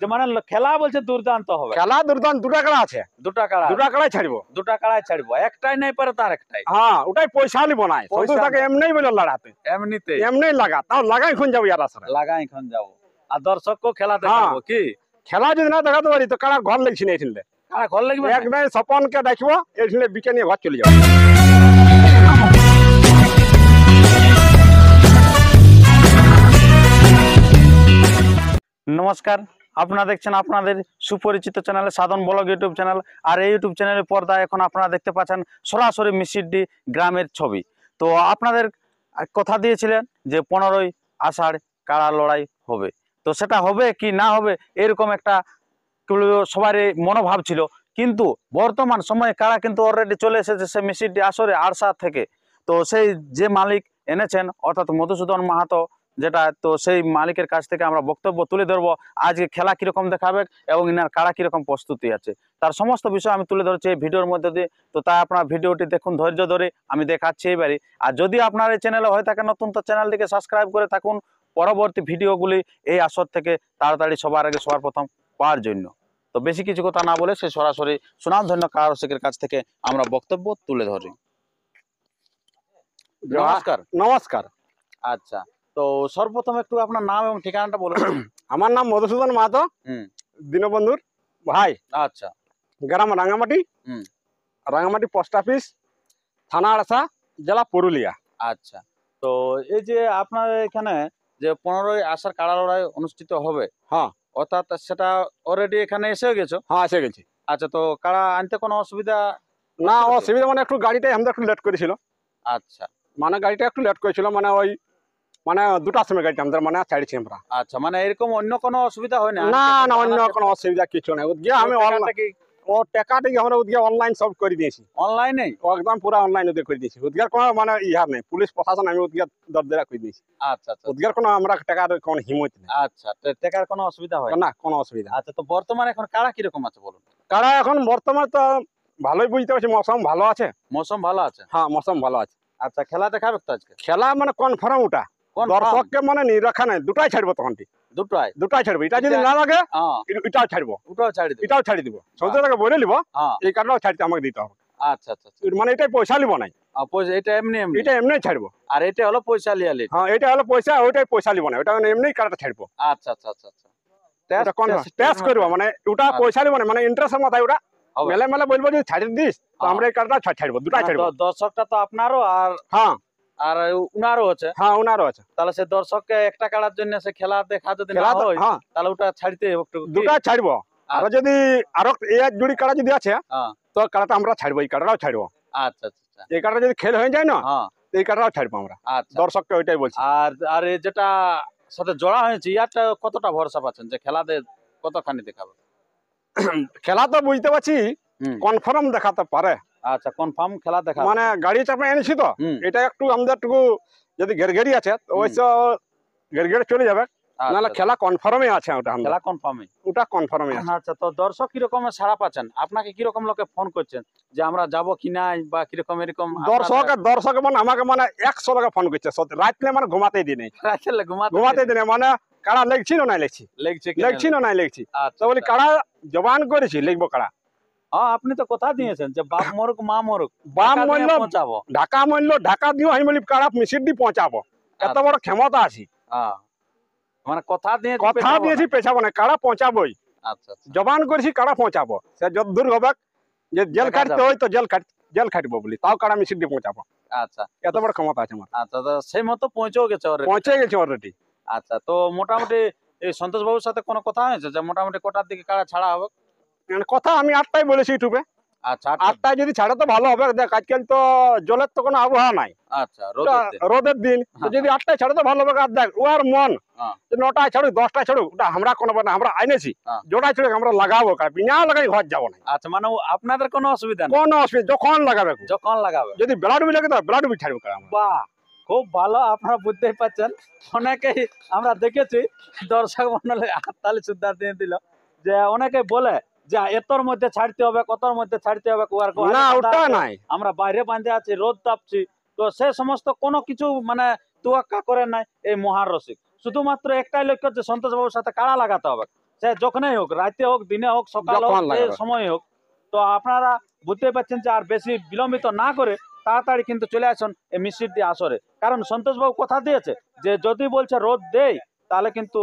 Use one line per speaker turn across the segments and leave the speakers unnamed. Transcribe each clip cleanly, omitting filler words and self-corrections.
যে মানে খেলা বলছে দুর্দান্ত হবে,
খেলা দুর্দান্ত। দুটা কাড়া আছে,
দুটা কাড়াই ছাড়বো, দুটা কাড়াই ছাড়বো, একটাই নাই পারে তার একটাই।
হ্যাঁ ওটাই পয়সা নিব নাই, সন্তোষ তাকে এমনিই বলে লড়াতে,
এমনিতে
এমনিই লাগা, তাও লাগাই খুন যাবো ইয়ার আসলে,
লাগাই এখন যাবো। আর দর্শককেও খেলা দেখাবো কি?
খেলা যদি না দেখাতে পারি তো কারা ঘর লেগছি না এখানে,
কারা ঘর লাগবে না?
একদিন স্বপনকে দেখবো এখানে বিকে নিয়ে ঘর চলে যাবো।
নমস্কার, আপনারা দেখছেন আপনাদের সুপরিচিত চ্যানেল সাধন ব্লগ ইউটিউব চ্যানেল। আর এই ইউটিউব চ্যানেলের পর্দায় এখন আপনারা দেখতে পাচ্ছেন সরাসরি মিসিডি গ্রামের ছবি। তো আপনাদের কথা দিয়েছিলেন যে 15ই আষাঢ় কাড়া লড়াই হবে, তো সেটা হবে কি না হবে এরকম একটা সবারই মনোভাব ছিল। কিন্তু বর্তমান সময়ে কাড়া কিন্তু অলরেডি চলে এসেছে সে মিসিডি আসরে আরসা থেকে। তো সেই যে মালিক এনেছেন অর্থাৎ মধুসূদন মাহাতো যেটা, তো সেই মালিকের কাছ থেকে আমরা বক্তব্য তুলে ধরবো আজকে খেলা কিরকম দেখাবে এবং ইনার কাড়া কিরকম প্রস্তুতি আছে, তার সমস্ত বিষয় আমি তুলে ধরছি এই ভিডিওর মধ্যে দিয়ে। তো তাই আপনার ভিডিওটি দেখুন ধৈর্য ধরে, আমি দেখাচ্ছি এবারই। আর যদি আপনার এই চ্যানেলে হয়ে থাকে নতুন, তো চ্যানেলটিকে সাবস্ক্রাইব করে থাকুন পরবর্তী ভিডিওগুলি এই আসর থেকে তাড়াতাড়ি সবার আগে সবার প্রথম পাওয়ার জন্য। তো বেশি কিছু কথা না বলে সে সরাসরি সুনামধন্য কাড়া রসিকের কাছ থেকে আমরা বক্তব্য তুলে ধরি। নমস্কার।
নমস্কার।
আচ্ছা, তো সর্বপ্রথম একটু আপনার নাম এবং ঠিকানাটা বলুন।
আমার নাম মধুসূদন মাহাতো, দীনবন্ধুর ভাই।
আচ্ছা,
গ্রাম রাঙ্গামাটি, রাঙ্গামাটি পোস্ট অফিস, থানা আড়সা, জেলা পুরুলিয়া।
আচ্ছা, তো এই যে আপনার এখানে যে 15ই আষাঢ় কাড়া লড়াই অনুষ্ঠিত হবে,
হ্যাঁ
অর্থাৎ সেটা অলরেডি এখানে এসে গেছো?
হ্যাঁ এসে গেছি।
আচ্ছা, তো কাড়া আনতে কোনো অসুবিধা?
না অসুবিধা মানে একটু গাড়িটাই আমাদের একটু লেট করেছিল।
আচ্ছা,
মানে গাড়িটা একটু লেট করেছিল, মানে ওই মানে 2টার সময় গাড়িটা আমাদের মানে ছাড়ছি আমরা।
আচ্ছা, মানে এরকম অন্য কোনো অসুবিধা হয় না?
না না অন্য কোনো অসুবিধা কিছু নাই। ওদিকে আমি ও টাকাটাই আমরা ওদিকে অনলাইন সব করে দিয়েছি,
অনলাইনে
একদম পুরো অনলাইন ওদের করে দিয়েছি। ওদিকে কোনো মানে ইহার নেই, পুলিশ প্রশাসন আমি ওদিকে দরদেরা করে দিয়েছি।
আচ্ছা আচ্ছা,
ওদিকে কোনো আমরা টাকার কোনো হিমত নেই।
আচ্ছা, টাকার কোনো অসুবিধা হয়
না, কোনো অসুবিধা।
আচ্ছা, তো বর্তমানে এখন কাড়া কিরকম আছে বলুন?
কারা এখন বর্তমানে তো ভালোই বুঝতে পারছি, মৌসুম ভালো আছে।
মৌসুম ভালো আছে?
হ্যাঁ মৌসুম ভালো আছে।
আচ্ছা, খেলা দেখাবে তো আজকে?
খেলা মানে কনফার্ম ওটা, দর্শককে মানে নিরক্ষা নাই, দুটাই ছাড়বো তখন, দুটাই ছাড়বো। এটা যদি না লাগে এটাও ছাড়বো, এটাও ছাড়ি দিব। সৌদাকে বলে নিব এই কারণেও ছাড়তে আমাকে দিতে হবে।
আচ্ছা আচ্ছা,
মানে এটাই পয়সা নিব নাই,
এটা এমনি
এটা এমনি ছাড়বো।
আর এটা হলো পয়সা লিয়ালি?
হ্যাঁ এটা হলো পয়সা, ওইটাই পয়সা নিব না, ওটা এমনি কারাটা ছাড়বো।
আচ্ছা আচ্ছা আচ্ছা আচ্ছা,
টেস্ট করবো, মানে ওটা পয়সা নিব না, মানে ইন্টারেস্টের মাথায় ওটা মেলে মেলে বলবো যে ছাড়ি দিস, তো আমরা এই কারটা ছাড়বো, দুটাই ছাড়বো।
দর্শকটা তো আপনারও আর
হ্যাঁ
আর উনারও আছে।
হ্যাঁ উনারও আছে।
তাহলে সে দর্শককে একটা কাড়ার জন্য সে খেলা দেখা যদি না হয় তাহলে ওটা ছাড়তে হবে,
দুটা ছাড়বো। আর যদি আরো এক জুড়ি কাড়া যদি আছে তো কাড়াটা আমরা ছাড়বো, এই কাড়াটাও ছাড়বো।
আচ্ছা আচ্ছা,
এই কাড়াটা যদি খেল হয়ে যায় না এই কাড়াটাও ছাড়বো আমরা। দর্শককে ওইটাই বলছি।
আর যেটা সাথে জোড়া হয়েছে ইয়ারটা কতটা ভরসা পাচ্ছেন যে খেলাতে কতখানি দেখাবে?
খেলা তো বুঝতে পারছি কনফার্ম দেখাতে পারে।
আচ্ছা, কনফার্ম খেলা দেখা,
মানে গাড়ি চাপে এনেছি তো এটা একটু আমাদের একটু যদি ঘেরঘেরি আছে তো ওইসব ঘেরঘেরে চলে যাবে, নাহলে খেলা কনফার্মই আছে। ওটা খেলা
কনফার্মই,
ওটা কনফার্মই আছে।
আচ্ছা, তো দর্শক কিরকম সাড়া পাচ্ছেন? আপনাকে কিরকম লোকে ফোন করছেন যে আমরা যাবো কি নাই বা কিরকম এরকম?
দর্শক মানে আমাকে মানে 100 লোকে ফোন করছে রাত্রে, মানে ঘুমাতেই দিনে, ঘুমাতেই দিনে, মানে কাড়া লেগছি না নাই লেগছি না নাই লেগছি, তো বলি কাড়া জবান করেছি লিখবো কাড়া।
আপনি তো কথা দিয়েছেন যে বাপ মরুক মা মরুক,
বাপ মরল পৌঁছাবো, ঢাকা মরল ঢাকা দিও, আমি বলি কাড়া মিসিডি পৌঁছাবো, এত বড় ক্ষমতা আছে।
মানে কথা
দিয়েছি পেছাবো না, কাড়া পৌঁছাবোই।
আচ্ছা,
জবান করেছি কাড়া পৌঁছাবো, সে যত দূর হবে যে জেল কাটতে হয় তো জেল কাটবো বলি, তাও কাড়া মিসিডি পৌঁছাবো।
আচ্ছা,
এত বড় ক্ষমতা আছে আমার।
আচ্ছা, সেই মতো পৌঁছে গেছে
অলরেডি।
আচ্ছা, তো মোটামুটি এই সন্তোষ বাবুর সাথে কোনো কথা হয়েছে যে মোটামুটি কটার দিকে কাড়া ছাড়া হবে?
কথা আমি 8টায় বলেছি ইউটিউবে।
আচ্ছা,
8টায় যদি ছাড়ে তো ভালো হবে। দেখ আজকাল তো জলের তো কোনো আবহাওয়া নাই।
আচ্ছা,
রোদের দিন, যদি 8টায় ছাড়ে তো ভালো হবে। আর দেখ ও আর মন 9টায় ছাড়ুক 10টায় ছাড়ুক, ওটা আমরা কোনো আমরা আইনেছি, জোড়ায় ছাড়ুক আমরা লাগাবো, বিনা লাগাই ঘর যাবো না।
আচ্ছা, মানে আপনাদের কোনো অসুবিধা নেই?
কোনো অসুবিধা, যখন লাগাবে যদি বেলা ডুবি লাগে তো বেলা ডুবি ছাড়বো।
বাহ, খুব ভালো, আপনারা বুঝতেই পারছেন। অনেকেই আমরা দেখেছি দর্শক মন্ডলে হাততালি সুদ্ধার দিয়ে দিল যে অনেকে বলে যে এতর মধ্যে ছাড়তে হবে, কতর মধ্যে ছাড়তে হবে,
না ওটা নাই,
আমরা বাইরে বাঁধে আছি, রোদ তাপছি, তো সে সমস্ত কোনো কিছু মানে তুয়াক্কা করে নাই এই মহান রসিক। শুধুমাত্র একটাই লক্ষ্য যে সন্তোষ বাবুর সাথে কাড়া লাগাতে হবে, সে যখনই হোক, রাতে হোক, দিনে হোক, সকাল হোক,
যখন লাগে।
যে সময় হোক। তো আপনারা বুঝতে পারছেন যে আর বেশি বিলম্বিত না করে তাড়াতাড়ি কিন্তু চলে আসুন এই মিষ্টির আসরে। কারণ সন্তোষবাবু কথা দিয়েছে যে যদি বলছে রোদ দেয় তাহলে কিন্তু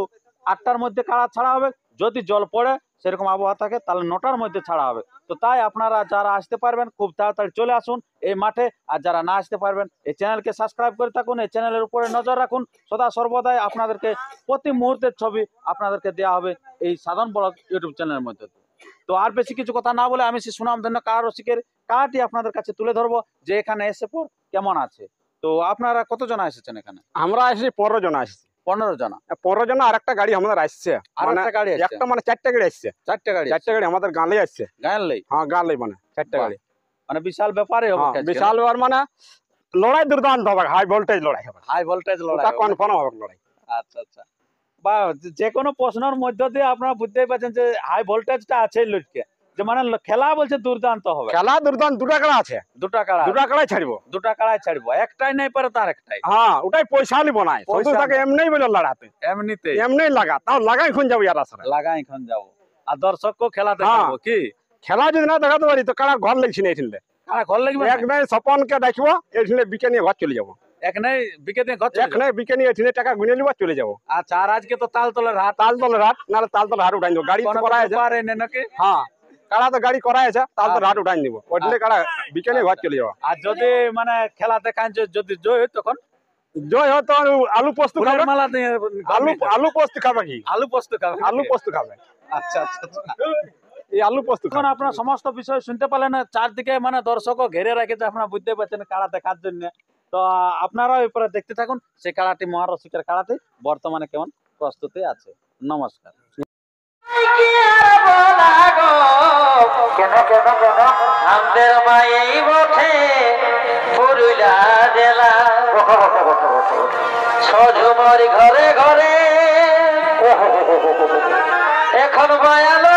8টার মধ্যে কাড়া ছাড়া হবে, যদি জল পড়ে সেরকম আবহাওয়া থাকে তাহলে 9টার মধ্যে ছাড়া হবে। তো তাই আপনারা যারা আসতে পারবেন খুব তাড়াতাড়ি চলে আসুন এই মাঠে, আর যারা না আসতে পারবেন এই চ্যানেলকে সাবস্ক্রাইব করে থাকুন, এই চ্যানেলের উপরে নজর রাখুন। সদা সর্বদাই আপনাদেরকে প্রতি মুহূর্তের ছবি আপনাদেরকে দেওয়া হবে এই সাধারণ ব্লগ ইউটিউব চ্যানেলের মধ্যে। তো আর বেশি কিছু কথা না বলে আমি সেই সুনামধন্য কাড়া রসিকের কাড়াটি আপনাদের কাছে তুলে ধরবো যে এখানে এসে পর কেমন আছে। তো আপনারা কতজন এসেছেন এখানে?
আমরা আসছি 15 জন আসছি।
15 জন।
15 জন আর একটা গাড়ি আমাদের আসছে,
আর
মানে
একটা গাড়ি আসছে?
একটা মানে 4টা গাড়ি আসছে।
4টে গাড়ি?
4টা গাড়ি আমাদের গাঁলেই আসছে।
গায়েলেই?
হ্যাঁ গাঁলেই, মানে 4টা
বাহ।
গাড়ি।
মানে বিশাল ব্যাপারই হবে।
হ্যাঁ, বিশাল ব্যাপার, মানে লড়াই দুর্দান্ত হবে, হাই ভোল্টেজ লড়াই হবে।
হাই ভোল্টেজ লড়াই
ওটা
হবে।
কনফার্ম হবে লড়াই।
আচ্ছা আচ্ছা। বা যে কোনো প্রশ্নের মধ্য দিয়ে আপনারা বুঝতেই পারছেন যে হাই ভোল্টেজটা আছে লটকে, যে মানে খেলা বলছে দুর্দান্ত হবে।
খেলা দুর্দান্ত, দুটা কাড়া আছে।
দুটা কাড়া?
দুটা কাড়াই ছাড়বো।
দুটা কাড়াই ছাড়বো, একটাই নাই পারে তার একটাই।
হ্যাঁ, ওটাই পয়সা নিব নাই।
পয়সা
সন্তোষ তাকে এমনিই বলে লড়াতে,
এমনিতে
এমনিই লাগা, তাও লাগাই খুন যাবো ইয়ার আসরে।
লাগাই এখন যাবো আর দর্শককেও খেলা দেখাবো কি?
খেলা যদি না দেখাতে পারি তো কাড়া ঘর লেগছি না এখানে।
কাড়া ঘর লাগবে
এক নাই স্বপনকে দেখবো, এখানে বিকে নিয়ে ঘর চলে যাবো।
এক নাই বিকে দিয়ে ঘর চলে
এক নাই বিকে নিয়ে এখানে টাকা গুনে নিব, চলে যাবো।
যাবো। আচ্ছা, আর আজকে তো তালতলার হাট,
তালতলের হাট, নাহলে তালতলের হাট উঠাই দেবো। গাড়ি তো করা আছে।
পারে না নাকি?
হ্যাঁ, কাড়া তো গাড়ি করা আছে, তালতলের হাট উঠাই দিব। ওইখানে কাড়া বিকে নিয়ে ঘর চলে যাবো।
আর যদি মানে খেলা দেখান যদি জয় হয় তখন
জয় হতো আলু পোস্ত
ফুলের
খাবে।
মালা দিয়ে
আলু পোস্ত খাবে কি?
আলু পোস্ত খাবে?
আলু পোস্ত খাবে।
আচ্ছা আচ্ছা আচ্ছা।
এই আলু পোস্ত
এখন
খাবে।
আপনার সমস্ত বিষয় শুনতে পেলেন, চারদিকে মানে দর্শকও ঘিরে রেখেছে, আপনারা বুঝতে পারছেন কাড়া দেখার জন্য। তো আপনারাও এরপরে দেখতে থাকুন সেই কাড়াটি, মহারসিকের কাড়াটি বর্তমানে কেমন প্রস্তুতি আছে। নমস্কার।
আমাদের মায়ের বটে পুরুলা জেলা সজুমরি ঘরে ঘরে এখন মায়ালো